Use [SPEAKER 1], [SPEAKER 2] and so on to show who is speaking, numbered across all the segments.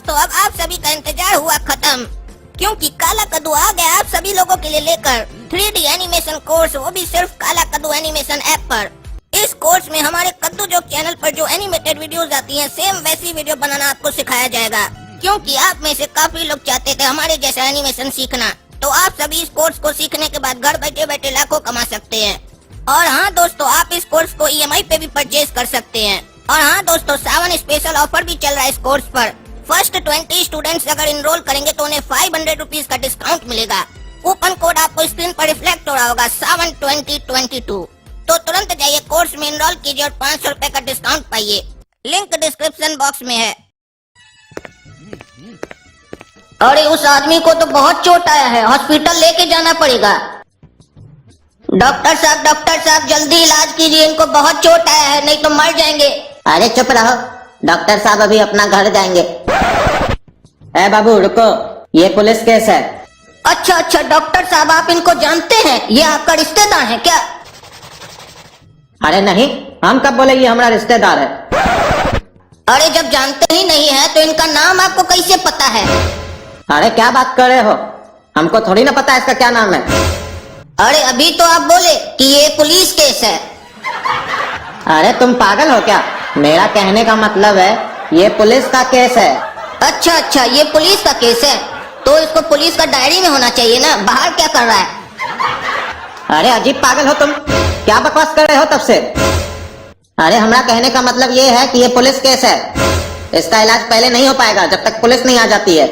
[SPEAKER 1] दोस्तों अब आप सभी का इंतजार हुआ खत्म, क्योंकि काला कद्दू आ गया आप सभी लोगों के लिए लेकर 3D एनिमेशन कोर्स, वो भी सिर्फ काला कद्दू एनिमेशन ऐप पर। इस कोर्स में हमारे कद्दू जोक चैनल पर जो एनिमेटेड वीडियोस आती हैं, सेम वैसी वीडियो बनाना आपको सिखाया जाएगा, क्योंकि आप में से काफी लोग चाहते थे हमारे जैसा एनिमेशन सीखना। तो आप सभी इस कोर्स को सीखने के बाद घर बैठे बैठे लाखों कमा सकते हैं। और हाँ दोस्तों, आप इस कोर्स को EMI पे भी परचेज कर सकते हैं। और हाँ दोस्तों, सावन स्पेशल ऑफर भी चल रहा है इस कोर्स पर। फर्स्ट 20 स्टूडेंट्स अगर इनरोल करेंगे तो उन्हें 500 रुपीज का डिस्काउंट मिलेगा। कूपन कोड आपको स्क्रीन पर रिफ्लेक्ट हो रहा होगा, सावन 2022। तो तुरंत जाइए कोर्स में इनरोल कीजिए और 500 रुपए का डिस्काउंट पाइए। लिंक डिस्क्रिप्शन बॉक्स में है। अरे उस आदमी को तो बहुत चोट आया है, हॉस्पिटल लेके जाना पड़ेगा। डॉक्टर साहब जल्दी इलाज कीजिए, इनको बहुत चोट आया है, नहीं तो मर जाएंगे।
[SPEAKER 2] अरे चुप रहो, डॉक्टर साहब अभी अपना घर जाएंगे। ए बाबू रुको, ये पुलिस केस है।
[SPEAKER 1] अच्छा डॉक्टर साहब, आप इनको जानते हैं? ये आपका रिश्तेदार है क्या?
[SPEAKER 2] अरे नहीं, हम कब बोले ये हमारा रिश्तेदार है।
[SPEAKER 1] अरे जब जानते ही नहीं है तो इनका नाम आपको कैसे पता है?
[SPEAKER 2] अरे क्या बात कर रहे हो, हमको थोड़ी ना पता है इसका क्या नाम है।
[SPEAKER 1] अरे अभी तो आप बोले कि ये पुलिस केस है।
[SPEAKER 2] अरे तुम पागल हो क्या? मेरा कहने का मतलब है ये पुलिस का केस है।
[SPEAKER 1] अच्छा ये पुलिस का केस है, तो इसको पुलिस का डायरी में होना चाहिए ना, बाहर क्या कर रहा है?
[SPEAKER 2] अरे अजीब पागल हो तुम, क्या बकवास कर रहे हो तब से। अरे हमारा कहने का मतलब ये है कि ये पुलिस केस है, इसका इलाज पहले नहीं हो पाएगा जब तक पुलिस नहीं आ जाती है।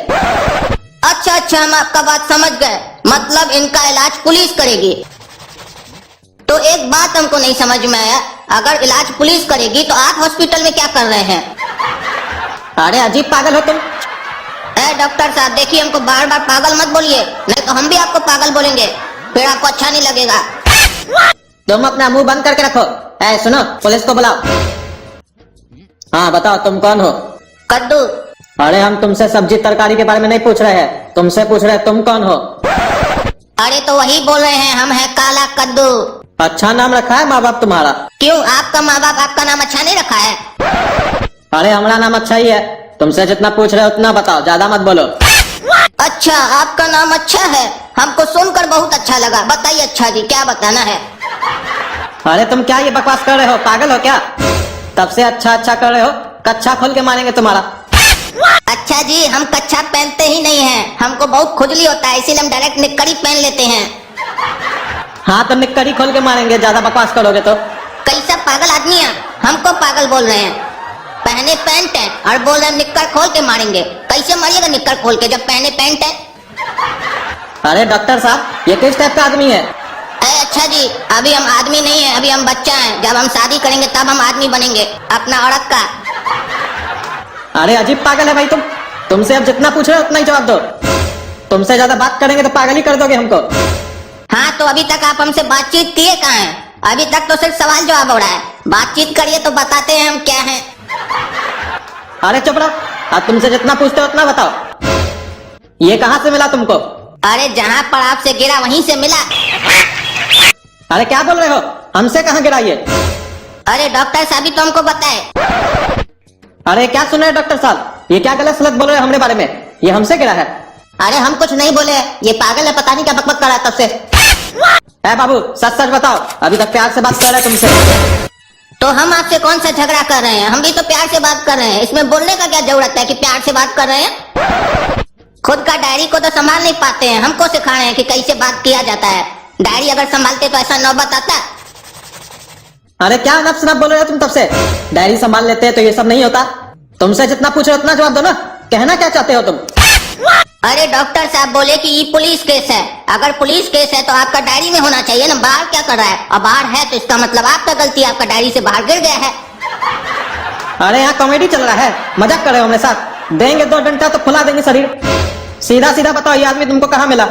[SPEAKER 1] अच्छा हम आपका बात समझ गए, मतलब इनका इलाज पुलिस करेगी। तो एक बात हमको नहीं समझ में आया, अगर इलाज पुलिस करेगी तो आप हॉस्पिटल में क्या कर रहे हैं?
[SPEAKER 2] अरे अजीब पागल हो तुम।
[SPEAKER 1] डॉक्टर साहब देखिए, हमको बार बार पागल मत बोलिए, नहीं तो हम भी आपको पागल बोलेंगे, फिर आपको अच्छा नहीं लगेगा।
[SPEAKER 2] तुम अपना मुंह बंद करके रखो। सुनो, पुलिस को बुलाओ। हाँ बताओ, तुम कौन हो?
[SPEAKER 1] कद्दू।
[SPEAKER 2] अरे हम तुमसे सब्जी तरकारी के बारे में नहीं पूछ रहे हैं, तुमसे पूछ रहे हैं तुम कौन हो।
[SPEAKER 1] अरे तो वही बोल रहे हैं, हम है काला कद्दू।
[SPEAKER 2] अच्छा नाम रखा है माँ बाप तुम्हारा?
[SPEAKER 1] क्यों, आपका माँ बाप आपका नाम अच्छा नहीं रखा है?
[SPEAKER 2] अरे हमारा नाम अच्छा ही है, तुमसे जितना पूछ रहे हो उतना बताओ, ज्यादा मत बोलो।
[SPEAKER 1] अच्छा आपका नाम अच्छा है, हमको सुनकर बहुत अच्छा लगा। बताइए अच्छा जी, क्या बताना है?
[SPEAKER 2] अरे तुम क्या ये बकवास कर रहे हो, पागल हो क्या? तब से अच्छा कर रहे हो, कच्छा खोल के मारेंगे तुम्हारा।
[SPEAKER 1] अच्छा जी, हम कच्छा पहनते ही नहीं हैं, हमको बहुत खुजली होता है, इसीलिए हम डायरेक्ट निक्करी पहन लेते हैं।
[SPEAKER 2] हाँ तो निक्करी खोल के मारेंगे, ज्यादा बकवास करोगे तो।
[SPEAKER 1] कैसा पागल आदमी है, हमको पागल बोल रहे हैं? पहने पैंट है और बोल रहे हैं निक्कर खोल के मारेंगे। कैसे मारिएगा निक्कर खोल के जब पहने पैंट है?
[SPEAKER 2] अरे डॉक्टर साहब, ये किस टाइप का आदमी है?
[SPEAKER 1] अच्छा जी, अभी हम आदमी नहीं है, अभी हम बच्चा हैं, जब हम शादी करेंगे तब हम आदमी बनेंगे, अपना औरत का।
[SPEAKER 2] अरे अजीब पागल है भाई तुम, तुमसे अब जितना पूछ रहे हो उतना ही जवाब दो, तुमसे ज्यादा बात करेंगे तो पागल ही कर दोगे हमको।
[SPEAKER 1] हाँ तो अभी तक आप हमसे बातचीत किए कहाँ हैं? अभी तक तो सिर्फ सवाल जवाब हो रहा है, बातचीत करिए तो बताते हैं हम क्या हैं।
[SPEAKER 2] अरे चुप रहो, अब तुमसे जितना पूछते हो उतना बताओ। ये कहाँ से मिला तुमको?
[SPEAKER 1] अरे जहाँ पर आपसे गिरा वहीं से मिला।
[SPEAKER 2] अरे क्या बोल रहे हो, हमसे कहाँ गिरा ये?
[SPEAKER 1] अरे डॉक्टर साहब तो हमको बताए।
[SPEAKER 2] अरे क्या सुन रहे हैं डॉक्टर साहब, ये क्या गलत सलत बोल रहे हैं हमारे बारे में? ये हमसे गिरा है।
[SPEAKER 1] अरे हम कुछ नहीं बोले, ये पागल है, पता नहीं क्या बकबक कर रहा है तब से।
[SPEAKER 2] बाबू सच बताओ, अभी तक प्यार से बात कर रहे हैं तुमसे।
[SPEAKER 1] तो हम आपसे कौन सा झगड़ा कर रहे हैं, हम भी तो प्यार से बात कर रहे हैं, इसमें बोलने का क्या जरूरत है कि प्यार से बात कर रहे हैं? खुद का डायरी को तो संभाल नहीं पाते हैं, हमको सिखा रहे हैं कि कैसे बात किया जाता है। डायरी अगर संभालते तो ऐसा नौबत आता।
[SPEAKER 2] अरे क्या नफ्स नफ बोल रहे हो तुम तब से? डायरी संभाल लेते हैं तो ये सब नहीं होता। तुमसे जितना पूछ रहे हो उतना जवाब दो ना, कहना क्या चाहते हो तुम?
[SPEAKER 1] अरे डॉक्टर साहब बोले कि ये पुलिस केस है, अगर पुलिस केस है तो आपका डायरी में होना चाहिए ना, बाहर क्या कर रहा है? और बाहर है तो इसका मतलब आपका गलती है, आपका डायरी से बाहर गिर गया है।
[SPEAKER 2] अरे यहाँ कॉमेडी चल रहा है, मजाक कर रहे हो मेरे साथ? देंगे 2 डंडा तो फुला देंगे शरीर। सीधा बताओ, ये आदमी तुमको कहाँ मिला?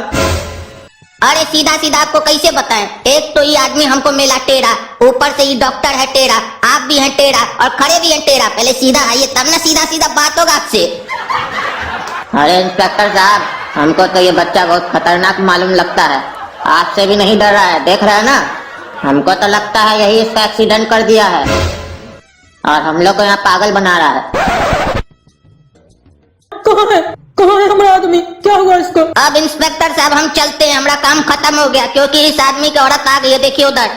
[SPEAKER 1] अरे सीधा आपको कैसे बताएं? एक तो ये आदमी हमको मिला टेढ़ा, ऊपर से ये डॉक्टर है टेढ़ा, आप भी हैं टेढ़ा और खड़े भी हैं टेढ़ा। पहले सीधा आइए तब ना सीधा बात होगा आपसे।
[SPEAKER 2] अरे इंस्पेक्टर साहब, हमको तो ये बच्चा बहुत खतरनाक मालूम लगता है, आपसे भी नहीं डर रहा है, देख रहे हैं ना? हमको तो लगता है यही इसका एक्सीडेंट कर दिया है और हम लोग को यहाँ पागल बना रहा है।
[SPEAKER 3] कहाँ है हमारा आदमी? क्या हुआ इसको?
[SPEAKER 1] अब इंस्पेक्टर साहब हम चलते हैं, हमारा काम खत्म हो गया क्योंकि इस आदमी की औरत आ गई है। देखिए उधर,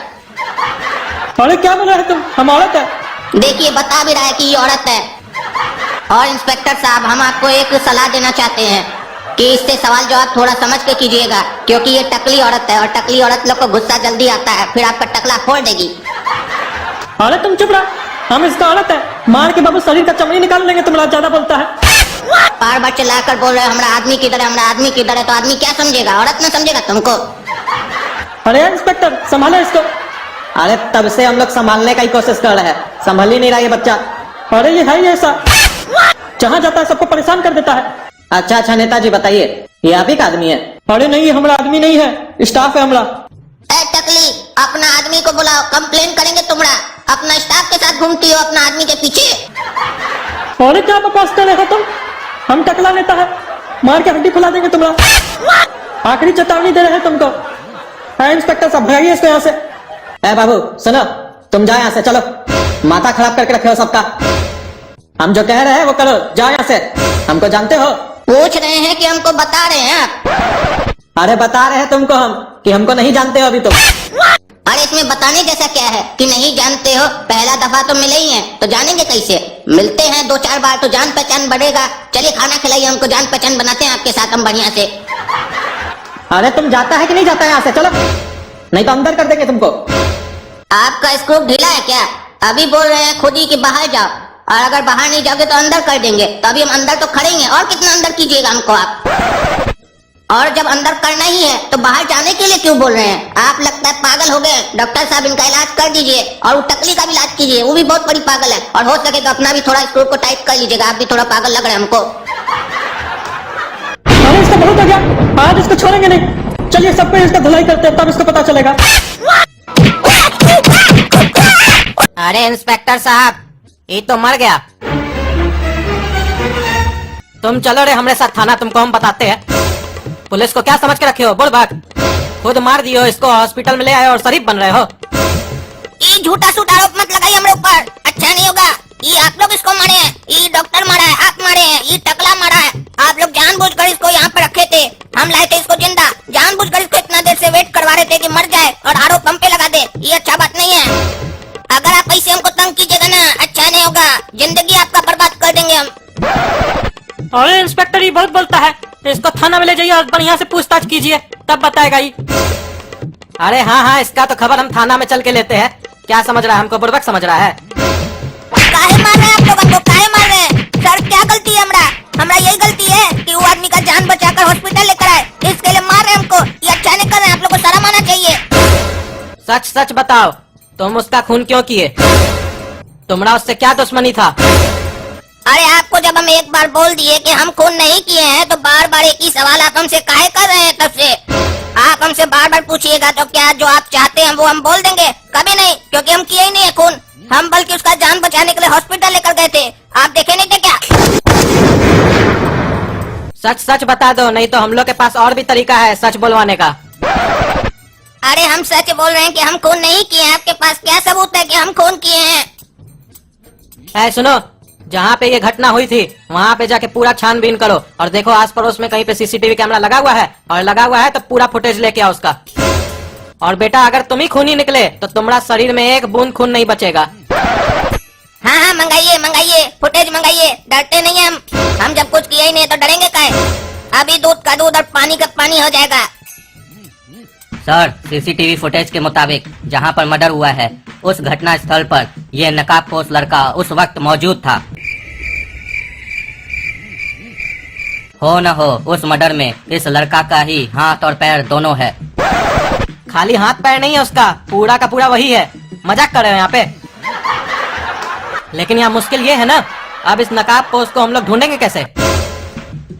[SPEAKER 3] अरे क्या बोल रहे हैं तुम? हम औरत है?
[SPEAKER 1] देखिए बता भी रहा है कि ये औरत है। और इंस्पेक्टर साहब हम आपको एक सलाह देना चाहते हैं कि इससे सवाल जवाब थोड़ा समझ के कीजिएगा क्योंकि ये टकली औरत है और टकली औरत लोग को गुस्सा जल्दी आता है, फिर आपका टकला फोड़ देगी।
[SPEAKER 3] अरे तुम चुप रहा, हम इसका औरत है, मार के बाबू शरीर का चमड़ी निकाल लेंगे। तुम्हारा ज्यादा बोलता है।
[SPEAKER 1] बार बार चिल्लाकर बोल रहे हैं हमारा आदमी किधर है, हमारा आदमी किधर है, तो आदमी क्या समझेगा? औरत न समझेगा तुमको।
[SPEAKER 3] अरे इंस्पेक्टर संभालो इसको।
[SPEAKER 2] अरे तब से हम लोग संभालने का ही कोशिश कर रहे हैं, संभल ही नहीं रहा ये बच्चा।
[SPEAKER 3] अरे ये है ही ऐसा, जहाँ जाता है सबको परेशान कर देता है।
[SPEAKER 2] अच्छा अच्छा नेताजी बताइए, ये आप ही का आदमी है?
[SPEAKER 3] अरे नहीं, ये हमारा आदमी नहीं है, स्टाफ है हमारा।
[SPEAKER 1] ए टकली, अपना आदमी को बुलाओ, कंप्लेन करेंगे तुम्हारा। अपना स्टाफ के साथ घूमती हो अपना आदमी के पीछे।
[SPEAKER 3] अरे क्या बकवास कर रहे हो तुम? हम टकला नेता है, मार के हड्डी फुला देंगे तुम्हारा। आखिरी चेतावनी दे रहे हैं तुमको। है इंस्पेक्टर साहब, भागिए इसको यहाँ से।
[SPEAKER 2] ए बाबू सुनो, तुम जाओ यहाँ से, चलो। माथा खराब करके रखे हो सबका। हम जो कह रहे हैं वो करो, जाओ यहाँ से। हमको जानते हो?
[SPEAKER 1] पूछ रहे हैं कि हमको बता रहे हैं आप?
[SPEAKER 2] अरे बता रहे हैं तुमको हम कि हमको नहीं जानते हो अभी तुम।
[SPEAKER 1] अरे इसमें बताने जैसा क्या है कि नहीं जानते हो? पहला दफा तो मिले ही हैं, तो जानेंगे कैसे? मिलते हैं 2-4 बार तो जान पहचान बढ़ेगा। चलिए खाना खिलाइए हमको, जान पहचान बनाते हैं आपके साथ हम बढ़िया से।
[SPEAKER 2] अरे तुम जाता है कि नहीं जाता है यहाँ से? चलो, नहीं तो अंदर कर देंगे तुमको।
[SPEAKER 1] आपका स्क्रू ढीला है क्या? अभी बोल रहे हैं खुद ही कि बाहर जाओ, और अगर बाहर नहीं जाओगे तो अंदर कर देंगे। तो अभी हम अंदर तो खड़े ही हैं, और कितना अंदर कीजिएगा हमको आप? और जब अंदर करना ही है तो बाहर जाने के लिए क्यों बोल रहे हैं? आप लगता है पागल हो गए। डॉक्टर साहब इनका इलाज कर दीजिए और वो टकली का भी इलाज कीजिए, वो भी बहुत बड़ी पागल है। और हो सके तो अपना भी थोड़ा स्क्रू को टाइट कर लीजिएगा, आप भी थोड़ा पागल लग रहे हैं हमको।
[SPEAKER 3] अरे इसका बहुत हो गया, आज इसको छोड़ेंगे नहीं। चलिए सब पे इसका धुलाई करते हैं, तब इसको पता चलेगा।
[SPEAKER 4] अरे इंस्पेक्टर साहब, ये तो मर गया। तुम चलो रे हमरे साथ थाना, तुमको हम बताते हैं। पुलिस को क्या समझ के रखे हो? बोल भाग। खुद मार दियो इसको, हॉस्पिटल में ले आए और शरीफ बन रहे हो।
[SPEAKER 1] ये झूठा सूट आरोप मत लगाइए हमारे ऊपर, अच्छा नहीं होगा। ये आप लोग इसको मारे हैं, ये डॉक्टर मारा है, आप मारे हैं, ये टकला मारा है। आप लोग जानबूझकर इसको यहाँ पे रखे थे, हम लाए थे इसको जिंदा। जानबूझकर इसको इतना देर से वेट करवा रहे थे कि मर जाए और आरोप हम पे लगा दे। ये अच्छा बात नहीं है। अगर आप ऐसे हमको तंग कीजिएगा ना, अच्छा नहीं होगा, जिंदगी आपका बर्बाद कर देंगे हम।
[SPEAKER 4] अरे इंस्पेक्टर ये बहुत बोलता है, इसको थाना में ले जाइए और बढ़िया से पूछताछ कीजिए, तब बताएगा ये। अरे हाँ हाँ, इसका तो खबर हम थाना में चल के लेते हैं। क्या समझ रहा है हमको? बुड़बक समझ रहा है।
[SPEAKER 1] काहे मार रहे हैं आप लोग हमको? काहे मार रहे हैं? सर क्या गलती है हमरा यही गलती है कि वो आदमी का जान बचाकर हॉस्पिटल लेकर आए, इसके लिए मार रहे हैं हमको। ये अच्छा नहीं कर रहे हैं, आप लोग को शर्म आना चाहिए।
[SPEAKER 4] सच सच बताओ, तुम उसका खून क्यों किए? तुम्हारा उससे क्या दुश्मनी था?
[SPEAKER 1] अरे आपको जब हम एक बार बोल दिए कि हम खून नहीं किए हैं, तो बार बार एक ही सवाल आप हमसे काहे कर रहे हैं? तब से आप हमसे बार बार पूछिएगा तो क्या जो आप चाहते हैं वो हम बोल देंगे? कभी नहीं, क्योंकि हम किए ही नहीं है खून। हम बल्कि उसका जान बचाने के लिए हॉस्पिटल लेकर गए थे, आप देखे नहीं थे क्या?
[SPEAKER 4] सच सच बता दो, नहीं तो हम लोग के पास और भी तरीका है सच बोलवाने का।
[SPEAKER 1] अरे हम सच बोल रहे हैं कि हम खून नहीं किए हैं, आपके पास क्या सबूत है कि हम खून किए हैं?
[SPEAKER 4] है सुनो, जहाँ पे ये घटना हुई थी वहाँ पे जाके पूरा छानबीन करो और देखो आस पड़ोस में कहीं पे सीसीटीवी कैमरा लगा हुआ है, और लगा हुआ है तो पूरा फुटेज लेके आओ उसका। और बेटा अगर तुम ही खूनी निकले तो तुम्हारा शरीर में एक बूंद खून नहीं बचेगा।
[SPEAKER 1] हाँ हाँ मंगाइए मंगाइए, फुटेज मंगाइए, डरते नहीं हम। हम जब कुछ किया ही नहीं तो डरेंगे काहे? अभी दूध का दूध और पानी का पानी हो जाएगा।
[SPEAKER 5] सर, सीसीटीवी फुटेज के मुताबिक जहां पर मर्डर हुआ है उस घटना स्थल पर यह नकाबपोश लड़का उस वक्त मौजूद था। हो न हो उस मर्डर में इस लड़का का ही हाथ और पैर दोनों है।
[SPEAKER 4] खाली हाथ पैर नहीं है उसका, पूरा का पूरा वही है। मजाक कर रहे हो यहाँ पे? लेकिन यहाँ मुश्किल ये है ना, अब इस नकाबपोश को हम लोग ढूंढेंगे कैसे?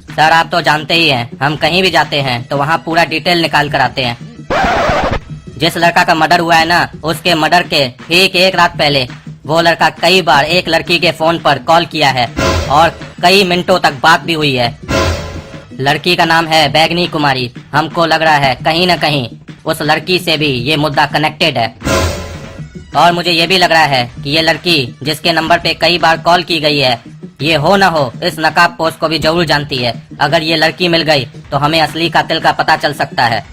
[SPEAKER 5] सर आप तो जानते ही हैं, हम कहीं भी जाते हैं तो वहाँ पूरा डिटेल निकाल कर आते हैं। जिस लड़का का मर्डर हुआ है ना, उसके मर्डर के ठीक एक रात पहले वो लड़का कई बार एक लड़की के फोन पर कॉल किया है और कई मिनटों तक बात भी हुई है। लड़की का नाम है बैगनी कुमारी। हमको लग रहा है कहीं न कहीं उस लड़की से भी ये मुद्दा कनेक्टेड है। और मुझे ये भी लग रहा है कि ये लड़की जिसके नंबर पे कई बार कॉल की गई है ये हो ना हो इस नकाब पोस्ट को भी जरूर जानती है। अगर ये लड़की मिल गई तो हमें असली कातिल का पता चल सकता है।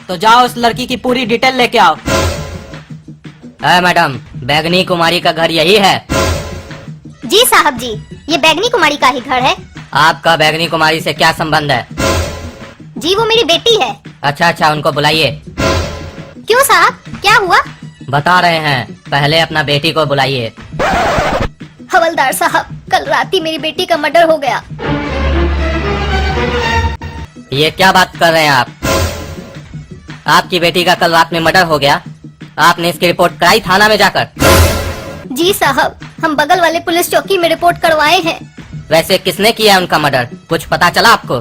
[SPEAKER 4] तो जाओ उस लड़की की पूरी डिटेल लेके आओ।
[SPEAKER 5] मैडम, बैगनी कुमारी का घर यही है?
[SPEAKER 6] जी साहब जी, ये बैगनी कुमारी का ही घर है।
[SPEAKER 5] आपका बैगनी कुमारी से क्या संबंध है?
[SPEAKER 6] जी वो मेरी बेटी है।
[SPEAKER 5] अच्छा अच्छा, उनको बुलाइए।
[SPEAKER 6] क्यों साहब, क्या हुआ?
[SPEAKER 5] बता रहे हैं, पहले अपना बेटी को बुलाइए।
[SPEAKER 6] हवलदार साहब, कल रात ही मेरी बेटी का मर्डर हो गया।
[SPEAKER 5] ये क्या बात कर रहे हैं आप? आपकी बेटी का कल रात में मर्डर हो गया? आपने इसकी रिपोर्ट कराई थाना में जाकर?
[SPEAKER 6] जी साहब, हम बगल वाले पुलिस चौकी में रिपोर्ट करवाए हैं।
[SPEAKER 5] वैसे किसने किया उनका मर्डर, कुछ पता चला आपको?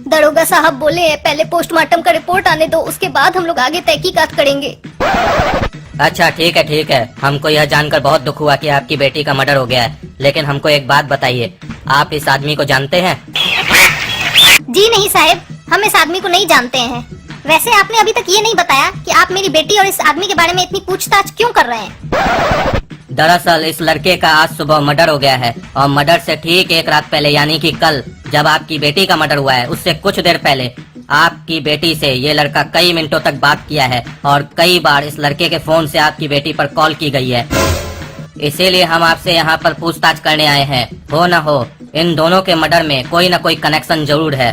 [SPEAKER 6] दरोगा साहब बोले हैं पहले पोस्टमार्टम का रिपोर्ट आने दो, उसके बाद हम लोग आगे तहकीकात करेंगे।
[SPEAKER 5] अच्छा ठीक है ठीक है, हमको यह जानकर बहुत दुख हुआ कि आपकी बेटी का मर्डर हो गया है। लेकिन हमको एक बात बताइए, आप इस आदमी को जानते हैं?
[SPEAKER 6] जी नहीं साहब, हम इस आदमी को नहीं जानते हैं। वैसे आपने अभी तक ये नहीं बताया कि आप मेरी बेटी और इस आदमी के बारे में इतनी पूछताछ क्यों कर रहे हैं?
[SPEAKER 5] दरअसल इस लड़के का आज सुबह मर्डर हो गया है और मर्डर से ठीक एक रात पहले यानी कि कल जब आपकी बेटी का मर्डर हुआ है उससे कुछ देर पहले आपकी बेटी से ये लड़का कई मिनटों तक बात किया है और कई बार इस लड़के के फोन से आपकी बेटी पर कॉल की गई है। इसीलिए हम आपसे यहाँ पर पूछताछ करने आए हैं। हो न हो इन दोनों के मर्डर में कोई न कोई कनेक्शन जरूर है।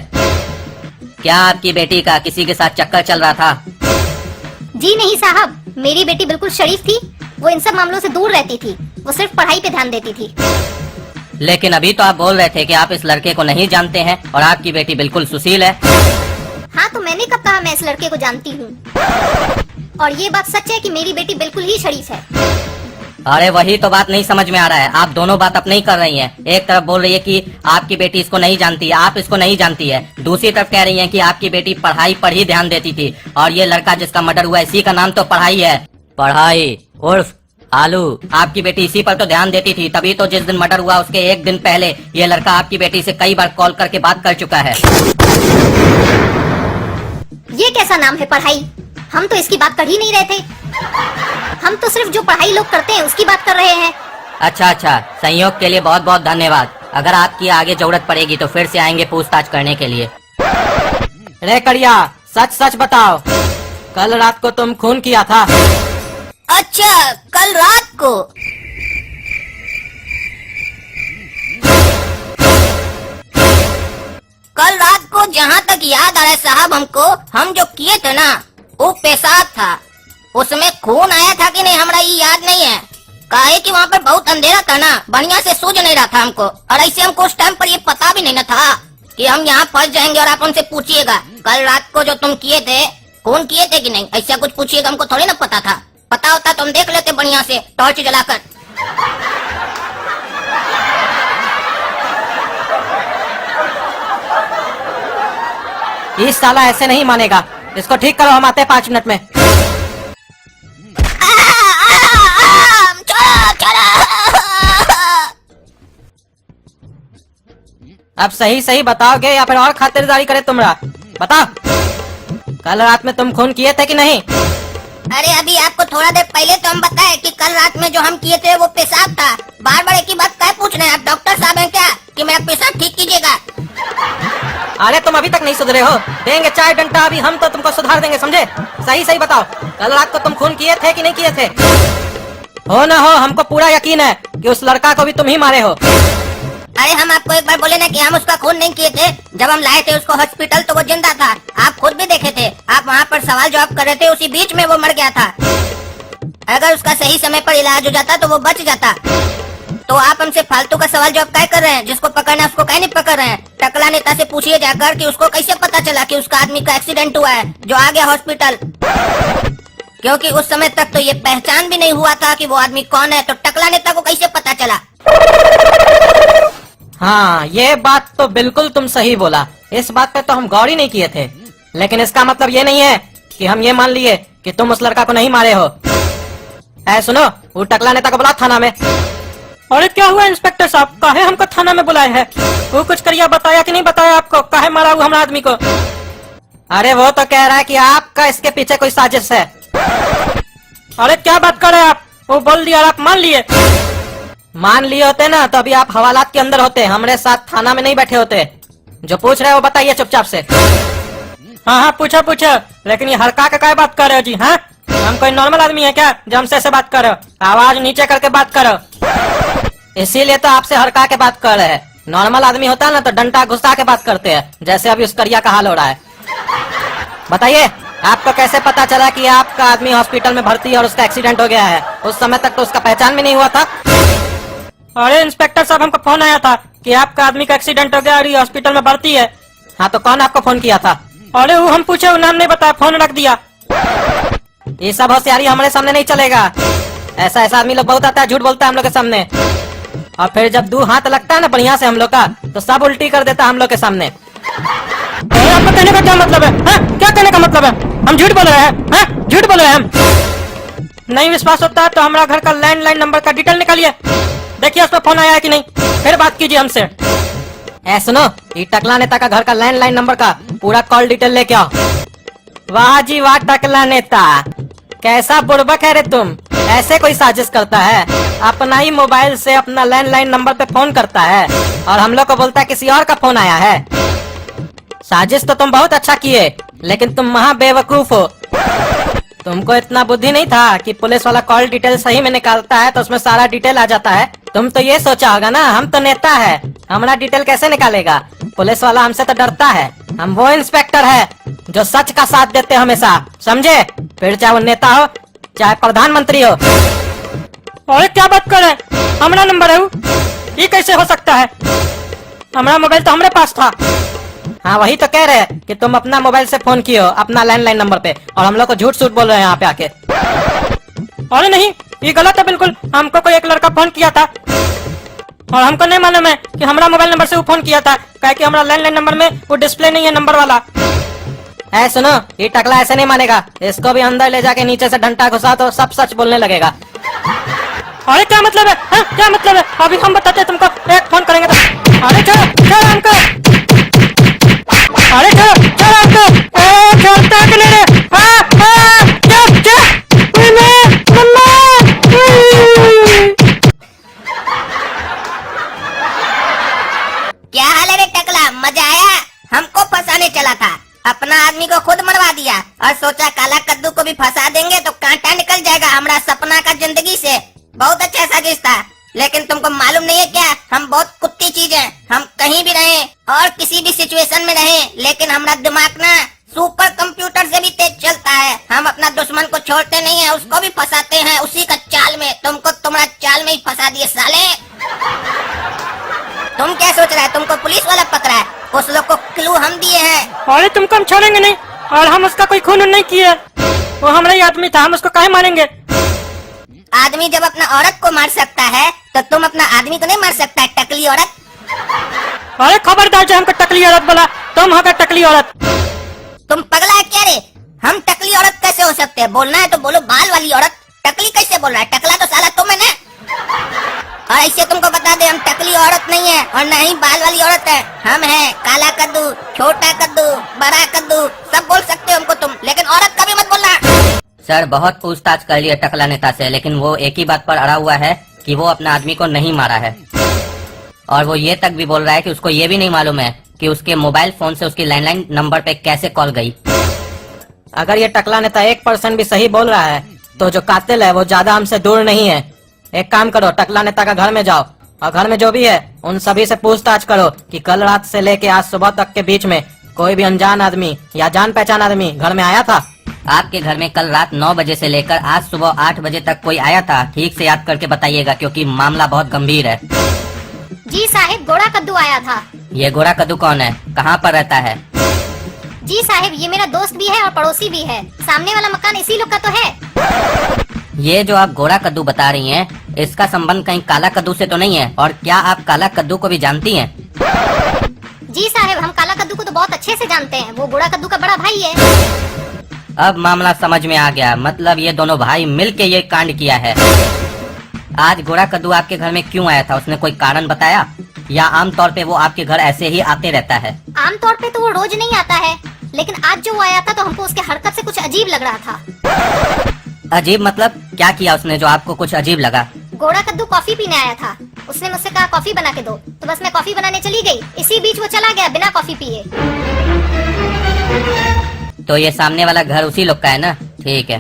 [SPEAKER 5] क्या आपकी बेटी का किसी के साथ चक्कर चल रहा था?
[SPEAKER 6] जी नहीं साहब, मेरी बेटी बिल्कुल शरीफ थी। वो इन सब मामलों से दूर रहती थी, वो सिर्फ पढ़ाई पे ध्यान देती थी।
[SPEAKER 5] लेकिन अभी तो आप बोल रहे थे कि आप इस लड़के को नहीं जानते हैं और आपकी बेटी बिल्कुल सुशील है।
[SPEAKER 6] हाँ तो मैंने कब कहा मैं इस लड़के को जानती हूँ? और ये बात सच है कि मेरी बेटी बिल्कुल ही शरीफ है।
[SPEAKER 5] अरे वही तो बात नहीं समझ में आ रहा है, आप दोनों बात अपनी ही कर रही हैं। एक तरफ बोल रही है कि आपकी बेटी इसको नहीं जानती है, आप इसको नहीं जानती है। दूसरी तरफ कह रही हैं कि आपकी बेटी पढ़ाई पर ही ध्यान देती थी और ये लड़का जिसका मर्डर हुआ इसी का नाम तो पढ़ाई है। पढ़ाई उर्फ आलू। आपकी बेटी इसी पर तो ध्यान देती थी, तभी तो जिस दिन मर्डर हुआ उसके एक दिन पहले ये लड़का आपकी बेटी से कई बार कॉल करके बात कर चुका है।
[SPEAKER 6] ये कैसा नाम है पढ़ाई? हम तो इसकी बात कर ही नहीं रहे थे। हम तो सिर्फ जो पढ़ाई लोग करते हैं उसकी बात कर रहे हैं।
[SPEAKER 5] अच्छा अच्छा, सहयोग के लिए बहुत बहुत धन्यवाद। अगर आपकी आगे जरूरत पड़ेगी तो फिर से आएंगे पूछताछ करने के लिए।
[SPEAKER 4] रे कड़िया, सच सच बताओ, कल रात को तुम खून किया था?
[SPEAKER 1] अच्छा, कल रात को? कल रात को जहाँ तक याद आ रहा है साहब हमको, हम जो किए थे ना वो पेशाब था। उसमें खून आया था कि नहीं हमरा ये याद नहीं है, काहे कि वहाँ पर बहुत अंधेरा था ना, बढ़िया से सूझ नहीं रहा था हमको। और ऐसे हमको उस टाइम पर ये पता भी नहीं ना था कि हम यहाँ फंस जाएंगे। और आप हमसे पूछिएगा कल रात को जो तुम किए थे, खून किए थे कि नहीं, ऐसा कुछ पूछिएगा, हमको थोड़ी ना पता था। पता होता तो हम देख लेते बढ़िया से टॉर्च जलाकर।
[SPEAKER 4] इस साला ऐसे नहीं मानेगा, इसको ठीक करो, हम आते हैं 5 मिनट में। अब सही सही बताओगे या फिर और खातिरदारी करे तुमरा? बताओ, कल रात में तुम खून किए थे कि नहीं?
[SPEAKER 1] अरे अभी आपको थोड़ा देर पहले तो हम बताए कि कल रात में जो हम किए थे वो पेशाब था। बार बार एक ही बात क्या पूछ रहे हैं? आप डॉक्टर साहब हैं क्या कि मेरा पेशाब ठीक कीजिएगा?
[SPEAKER 4] अरे तुम अभी तक नहीं सुधरे हो, देंगे चाय डंडा, अभी हम तो तुमको सुधार देंगे, समझे? सही सही बताओ, कल रात को तुम खून किए थे कि नहीं किए थे? हो ना हो, हमको पूरा यकीन है कि उस लड़का को भी तुम ही मारे हो।
[SPEAKER 1] अरे हम आपको एक बार बोले ना कि हम उसका खून नहीं किए थे। जब हम लाए थे उसको हॉस्पिटल तो वो जिंदा था, आप खुद भी देखे थे। आप वहाँ पर सवाल जवाब कर रहे थे, उसी बीच में वो मर गया था। अगर उसका सही समय पर इलाज हो जाता तो वो बच जाता। तो आप हमसे फालतू का सवाल जवाब क्या कर रहे हैं? जिसको पकड़ना उसको क्या नहीं पकड़ रहे हैं? टकला नेता से पूछिए जाकर कि उसको कैसे पता चला कि उसका आदमी का एक्सीडेंट हुआ है जो आ गया हॉस्पिटल, क्योंकि उस समय तक तो ये पहचान भी नहीं हुआ था कि वो आदमी कौन है। तो टकला नेता को कैसे पता चला?
[SPEAKER 4] हाँ, ये बात तो बिल्कुल तुम सही बोला, इस बात पे तो हम गौर ही नहीं किए थे। लेकिन इसका मतलब ये नहीं है कि हम ये मान लिए कि तुम उस लड़का को नहीं मारे हो। ऐ सुनो, वो टकला नेता को बुला थाना में।
[SPEAKER 3] अरे क्या हुआ इंस्पेक्टर साहब, काहे हमको थाना में बुलाए हैं? वो कुछ करिया बताया कि नहीं बताया आपको? काहे मारा वो हमारा आदमी को?
[SPEAKER 4] अरे वो तो कह रहा है कि आपका इसके पीछे कोई साजिश है।
[SPEAKER 3] अरे क्या बात कर रहे हैं आप? वो बोल दिया और आप मान लिए?
[SPEAKER 4] मान लिए होते ना तो अभी आप हवालात के अंदर होते, हमारे साथ थाना में नहीं बैठे होते। जो पूछ रहे हो बताइए चुपचाप से।
[SPEAKER 3] हाँ हाँ पूछो पूछो, लेकिन ये हल्का का क्या बात कर रहे हो जी? हाँ, हम कोई नॉर्मल आदमी है क्या जो हमसे ऐसे बात करो? आवाज नीचे करके बात करो।
[SPEAKER 4] इसीलिए तो आपसे हड़का के बात कर रहे हैं। नॉर्मल आदमी होता है ना तो डंडा घुसा के बात करते हैं, जैसे अभी उस करिया का हाल हो रहा है। बताइए आपको कैसे पता चला कि आपका आदमी हॉस्पिटल में भर्ती है और उसका एक्सीडेंट हो गया है? उस समय तक तो उसका पहचान भी नहीं हुआ था।
[SPEAKER 3] अरे इंस्पेक्टर साहब, हमको फोन आया था कि आपका आदमी का एक्सीडेंट हो गया और ये हॉस्पिटल में भर्ती है।
[SPEAKER 4] हाँ तो कौन आपको फोन किया था?
[SPEAKER 3] अरे वो हम पूछे, वो नाम नहीं बताया, फोन रख दिया।
[SPEAKER 4] ये सब होशियारी हमारे सामने नहीं चलेगा। ऐसा ऐसा आदमी लोग बहुत आता है, झूठ बोलता है हम लोग के सामने, और फिर जब दो हाथ लगता है ना बढ़िया से हम लोग का, तो सब उल्टी कर देता है हम लोग के सामने।
[SPEAKER 3] अरे आपका कहने का क्या मतलब है? हाँ? क्या कहने का मतलब है? हम झूठ बोल रहे हैं? हाँ? झूठ बोल रहे हैं हम? नहीं विश्वास होता है तो हमारा घर का लैंडलाइन नंबर का डिटेल निकालिए, देखिए उस पर फोन आया है कि नहीं, फिर बात कीजिए हमसे।
[SPEAKER 4] सुनो, ये टकला नेता का घर का लैंडलाइन नंबर का पूरा कॉल डिटेल लेके आओ। वाह जी वाह टकला नेता, कैसा बुड़बक है रे तुम। ऐसे कोई साजिश करता है, अपना ही मोबाइल से अपना लैंडलाइन नंबर पे फोन करता है और हम लोग को बोलता है किसी और का फोन आया है। साजिश तो तुम बहुत अच्छा किए, लेकिन तुम महा बेवकूफ हो। तुमको इतना बुद्धि नहीं था कि पुलिस वाला कॉल डिटेल सही में निकालता है तो उसमें सारा डिटेल आ जाता है। तुम तो ये सोचा होगा ना, हम तो नेता है, हमारा डिटेल कैसे निकालेगा? पुलिस वाला हमसे तो डरता है। हम वो इंस्पेक्टर है जो सच का साथ देते हमेशा, समझे? फिर चाहे वो नेता हो चाहे प्रधानमंत्री हो।
[SPEAKER 3] अरे क्या बात कर रहे हैं? हमारा नंबर है वो? ये कैसे हो सकता है? हमारा मोबाइल तो हमारे पास था।
[SPEAKER 4] हाँ वही तो कह रहे हैं कि तुम अपना मोबाइल से फोन किए हो अपना लैंडलाइन नंबर पे, और हम लोग को झूठ सूट बोल रहे हैं यहाँ पे आके।
[SPEAKER 3] अरे नहीं, ये गलत है बिल्कुल। हमको कोई एक लड़का फोन किया था और हमको नहीं मालूम है कि हमारा मोबाइल नंबर से वो फोन किया था, क्या कि हमारा लैंडलाइन नंबर में वो डिस्प्ले नहीं है नंबर वाला।
[SPEAKER 4] सुनो, ये टकला ऐसे नहीं मानेगा, इसको भी अंदर ले जाके नीचे से डंडा घुसा तो सब सच बोलने लगेगा।
[SPEAKER 3] अरे क्या मतलब है? हाँ? क्या मतलब है? अभी हम बताते हैं तुमको, एक फोन करेंगे तो। अरे चलो चलो हमको, अरे चलो चलो हमको, चलता कि नहीं रे?
[SPEAKER 1] क्या हाल है रे टकला, मजा आया? हमको फंसाने चला था, अपना आदमी को खुद मरवा दिया और सोचा काला कद्दू को भी फंसा देंगे तो कांटा निकल जाएगा हमारा सपना का जिंदगी से। बहुत अच्छा साजिश था, लेकिन तुमको मालूम नहीं है क्या, हम बहुत कुत्ती चीज हैं। हम कहीं भी रहें और किसी भी सिचुएशन में रहें, लेकिन हमारा दिमाग ना सुपर कंप्यूटर से भी तेज चलता है। हम अपना दुश्मन को छोड़ते नहीं है, उसको भी फंसाते हैं उसी का चाल में। तुमको तुम्हारा चाल में ही फंसा दिए साले। तुम क्या सोच रहा है तुमको पुलिस वाला पकड़ा है? उस लोग को क्लू हम दिए हैं।
[SPEAKER 3] अरे तुमको हम छोड़ेंगे नहीं, और हम उसका कोई खून नहीं किया, वो हमारा ही आदमी था, हम उसको काहे मारेंगे?
[SPEAKER 1] आदमी जब अपना औरत को मार सकता है तो तुम अपना आदमी को नहीं मार सकता है, टकली औरत।
[SPEAKER 3] अरे खबरदार जो हमको टकली औरत बोला, तुम होगा टकली औरत।
[SPEAKER 1] तुम पगला है क्या रे? हम टकली औरत कैसे हो सकते हैं? बोलना है तो बोलो बाल वाली औरत, टकली कैसे बोल रहा है? टकला तो साला तुम है ना। और ऐसे तुमको बता दे, हम टकली औरत नहीं है और न ही बाल वाली औरत है। हम हैं काला कद्दू, छोटा कद्दू, बड़ा कद्दू, सब बोल सकते हो हमको तुम, लेकिन औरत का भी मत बोलना।
[SPEAKER 5] सर बहुत पूछताछ कर लिया टकला नेता से, लेकिन वो एक ही बात पर अड़ा हुआ है कि वो अपने आदमी को नहीं मारा है, और वो ये तक भी बोल रहा है कि उसको ये भी नहीं मालूम है कि उसके मोबाइल फोन से उसकी लैंडलाइन नंबर पे कैसे कॉल गई।
[SPEAKER 4] अगर ये टकला नेता 1% भी सही बोल रहा है तो जो कातिल है वो ज्यादा हमसे दूर नहीं है। एक काम करो, टकला नेता का घर में जाओ और घर में जो भी है उन सभी से पूछताछ करो कि कल रात से लेके आज सुबह तक के बीच में कोई भी अनजान आदमी या जान पहचान आदमी घर में आया था।
[SPEAKER 5] आपके घर में कल रात 9 बजे से लेकर आज सुबह 8 बजे तक कोई आया था? ठीक से याद करके बताइएगा, क्योंकि मामला बहुत गंभीर है।
[SPEAKER 6] जी साहिब, गोड़ा कद्दू आया था।
[SPEAKER 5] ये गोरा कद्दू कौन है? कहाँ पर रहता है?
[SPEAKER 6] जी साहिब, ये मेरा दोस्त भी है और पड़ोसी भी है। सामने वाला मकान इसी लोग का तो है।
[SPEAKER 5] ये जो आप गोरा कद्दू बता रही हैं, इसका संबंध कहीं काला कद्दू से तो नहीं है? और क्या आप काला कद्दू को भी जानती हैं?
[SPEAKER 6] जी साहिब, हम काला कद्दू को तो बहुत अच्छे से जानते हैं, वो गोड़ा कद्दू का बड़ा भाई है।
[SPEAKER 5] अब मामला समझ में आ गया, मतलब ये दोनों भाई मिलके ये कांड किया है। आज गोरा कद्दू आपके घर में क्यों आया था? उसने कोई कारण बताया, या आमतौर पे वो आपके घर ऐसे ही आते रहता है?
[SPEAKER 6] आमतौर पे तो वो रोज नहीं आता है, लेकिन आज जो वो आया था तो हमको उसके हरकत से कुछ अजीब लग रहा था।
[SPEAKER 5] अजीब मतलब क्या किया उसने जो आपको कुछ अजीब लगा?
[SPEAKER 6] गोरा कद्दू कॉफी पीने आया था। उसने मुझसे कहा कॉफी बना के दो, तो बस मैं कॉफी बनाने चली गई। इसी बीच वो चला गया बिना कॉफी पिए।
[SPEAKER 5] तो ये सामने वाला घर उसी लोग का है ना? ठीक है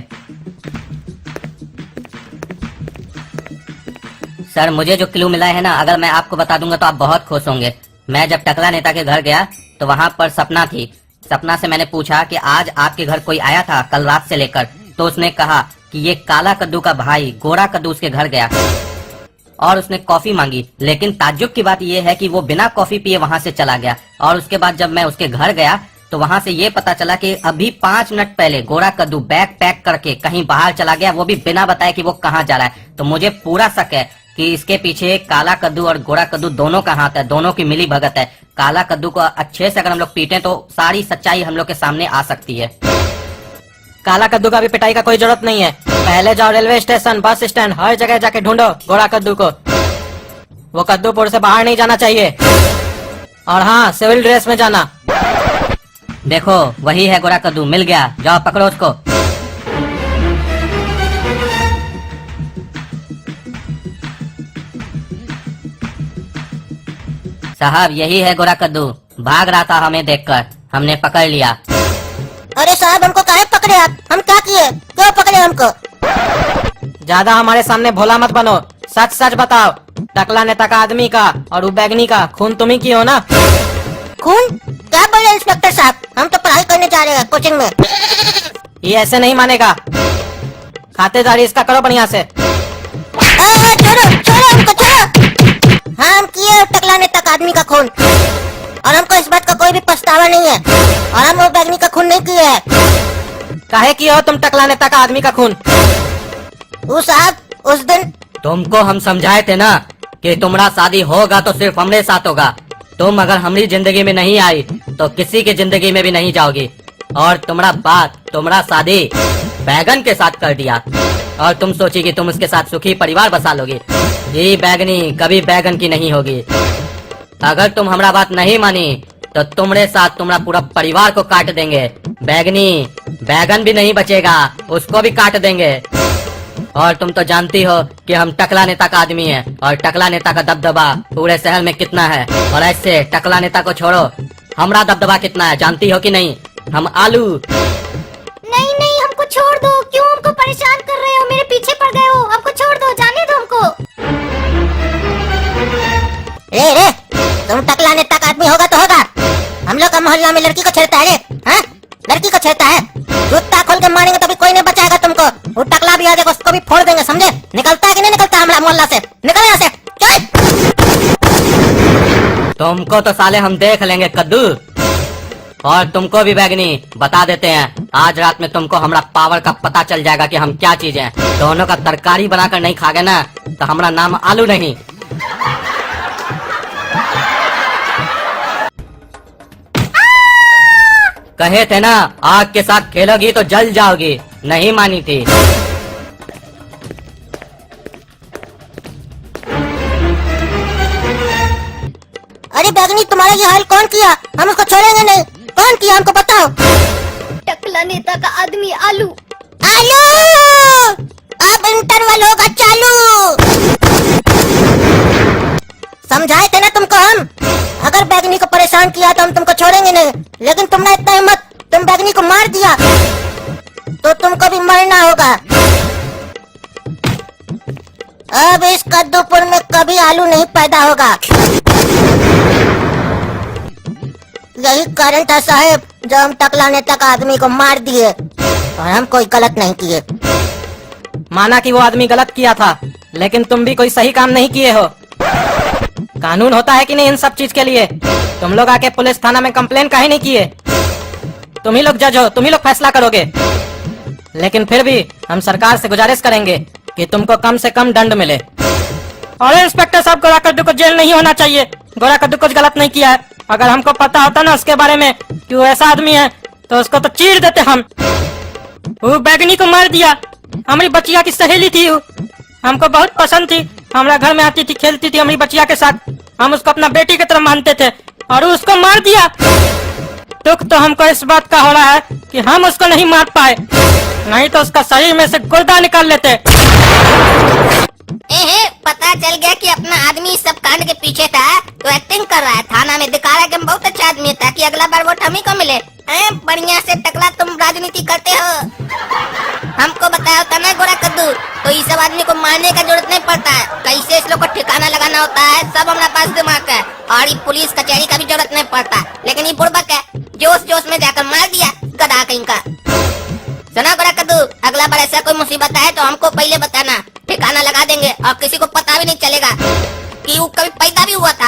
[SPEAKER 5] सर, मुझे जो क्लू मिला है ना, अगर मैं आपको बता दूंगा तो आप बहुत खुश होंगे। मैं जब टकला नेता के घर गया तो वहाँ पर सपना थी। सपना से मैंने पूछा कि आज आपके घर कोई आया था कल रात से लेकर, तो उसने कहा कि ये काला कद्दू का भाई गोरा कद्दू उसके घर गया और उसने कॉफी मांगी। लेकिन ताज्जुब की बात यह है कि वो बिना कॉफी पिए वहाँ से चला गया। और उसके बाद जब मैं उसके घर गया तो वहाँ से ये पता चला कि अभी 5 मिनट पहले गोरा कद्दू बैग पैक करके कहीं बाहर चला गया, वो भी बिना बताए कि वो कहाँ जा रहा है। तो मुझे पूरा शक है कि इसके पीछे काला कद्दू और गोरा कद्दू दोनों का हाथ है, दोनों की मिली भगत है। काला कद्दू को अच्छे से अगर हम लोग पीटे तो सारी सच्चाई हम लोग के सामने आ सकती है।
[SPEAKER 3] काला कद्दू का भी पिटाई का कोई जरूरत नहीं है। पहले जाओ रेलवे स्टेशन, बस स्टैंड, हर जगह जाके ढूंढो गोरा कद्दू को। वो कद्दूपुर से बाहर नहीं जाना चाहिए। और हाँ, सिविल ड्रेस में जाना।
[SPEAKER 5] देखो वही है गोरा कद्दू, मिल गया, जाओ पकड़ो उसको। साहब यही है गोरा कद्दू, भाग रहा था हमें देखकर, हमने पकड़ लिया।
[SPEAKER 1] अरे साहब, हमको काहे पकड़े आप? हम क्या किए? क्यों पकड़े हमको?
[SPEAKER 3] ज्यादा हमारे सामने भोला मत बनो, सच सच बताओ। टकला नेता का आदमी का और वो बैगनी का खून तुम ही किए हो ना?
[SPEAKER 1] खून? क्या बोले इंस्पेक्टर साहब? हम तो पढ़ाई करने जा रहे हैं कोचिंग में।
[SPEAKER 3] ये ऐसे नहीं मानेगा। खातेदारी इसका करो बढ़िया से।
[SPEAKER 1] छोड़ो छोड़ो हमको, छोड़ो। हाँ, हम किए टकला नेता का आदमी का खून और हमको इस बात का कोई भी पछतावा नहीं है। और हम वो बैगनी का खून नहीं किए है।
[SPEAKER 3] काहे किए हो तुम टकला नेता का आदमी का खून?
[SPEAKER 1] वो साहब, उस दिन
[SPEAKER 5] तुमको हम समझाए थे ना कि तुम्हारा शादी होगा तो सिर्फ हमरे साथ होगा। तुम अगर हमारी जिंदगी में नहीं आई तो किसी की जिंदगी में भी नहीं जाओगी। और तुम्हारा बात, तुम्हारा शादी बैगन के साथ कर दिया और तुम सोची कि तुम उसके साथ सुखी परिवार बसा लोगी। ये बैगनी कभी बैगन की नहीं होगी। अगर तुम हमारा बात नहीं मानी तो तुम्हारे साथ तुम्हारा पूरा परिवार को काट देंगे। बैगनी बैगन भी नहीं बचेगा, उसको भी काट देंगे। और तुम तो जानती हो कि हम टकला नेता का आदमी है और टकला नेता का दबदबा पूरे शहर में कितना है। और ऐसे टकला नेता को छोड़ो, हमारा दबदबा कितना है जानती हो कि नहीं? हम आलू।
[SPEAKER 6] नहीं नहीं, हमको छोड़ दो। क्यों हमको परेशान कर रहे हो? मेरे पीछे पड़ गए हो। हमको छोड़ दो, जाने दो हमको।
[SPEAKER 1] रे, तुम टकला नेता का आदमी होगा तो होगा। हम लोग का मोहल्ला में लड़की को छेड़ता है रे? हाँ? लड़की को छेड़ता है? जूता खोल के मारेंगे तो भी कोई नहीं बचाएगा तुमको। वो टकला भी आ जाएगा, उसको भी फोड़ देंगे, समझे? निकलता है कि नहीं निकलता हमारा मोहल्ला से? निकल यहाँ से, चल।
[SPEAKER 5] तुमको तो साले हम देख लेंगे कद्दू। और तुमको भी बैगनी बता देते हैं, आज रात में तुमको हमारा पावर का पता चल जाएगा कि हम क्या चीज हैं। दोनों का तरकारी बनाकर नहीं खागे ना तो हमारा नाम आलू नहीं। कहे थे ना आग के साथ खेलोगी तो जल जाओगी, नहीं मानी थी।
[SPEAKER 1] अरे बैगनी, तुम्हारा ये हाल कौन किया? हम उसको छोड़ेंगे नहीं। कौन किया हमको बताओ।
[SPEAKER 6] टकला नेता का आदमी आलू।
[SPEAKER 1] आलू, अब इंटरवल होगा चालू। समझाए थे ना तुमको हम, अगर बैगनी को परेशान किया तो हम तुमको छोड़ेंगे नहीं। लेकिन तुमने इतना हिम्मत, तुम बैगनी को मार दिया तो तुमको भी मरना होगा। अब इस कद्दूपुर में कभी आलू नहीं पैदा होगा। यही कारण था साहब जो हम टकला नेता का आदमी को मार दिए और हम कोई गलत नहीं किए।
[SPEAKER 3] माना कि वो आदमी गलत किया था, लेकिन तुम भी कोई सही काम नहीं किए हो। कानून होता है कि नहीं इन सब चीज के लिए? तुम लोग आके पुलिस थाना में कंप्लेन काहे नहीं किए? तुम ही लोग जज हो, तुम ही लोग फैसला करोगे। लेकिन फिर भी हम सरकार से गुजारिश करेंगे कि तुमको कम से कम दंड मिले। और इंस्पेक्टर साहब, गोरा कद्दू को जेल नहीं होना चाहिए। गोरा कद्दू कुछ गलत नहीं किया है। अगर हमको पता होता ना उसके बारे में कि वो ऐसा आदमी है तो उसको तो चीर देते हम। वो बैगनी को मार दिया। हमारी बच्चिया की सहेली थी, वो हमको बहुत पसंद थी। हमारा घर में आती थी, खेलती थी हमारी बच्चिया के साथ। हम उसको अपना बेटी की तरह मानते थे और उसको मार दिया। दुख तो हमको इस बात का हो रहा है कि हम उसको नहीं मार पाए, नहीं तो उसका शरीर में से गुर्दा निकाल लेते।
[SPEAKER 1] पता चल गया कि अपना आदमी इस सब कांड के पीछे था तो एक्टिंग कर रहा है। थाना में दिखा रहा है कि हम बहुत अच्छा आदमी है ताकि अगला बार वोट हम ही को मिले। बढ़िया से टकला तुम राजनीति करते हो। हमको बताया होता ना गोरा कद्दू तो इस सब आदमी को मारने का जरूरत नहीं पड़ता है। कैसे इस लोग को ठिकाना लगाना होता है सब हमारे पास दिमाग है और ये पुलिस कचहरी का भी जरूरत नहीं पड़ता। लेकिन ये बुड़बक है जोश जोश में जाकर मार दिया गधा कहीं का। सुना गोरा कद्दू अगला बार ऐसा कोई मुसीबत आए तो हमको पहले बताना, ठिकाना लगा देंगे और किसी को पता भी नहीं चलेगा कि वो कभी पैदा भी हुआ था।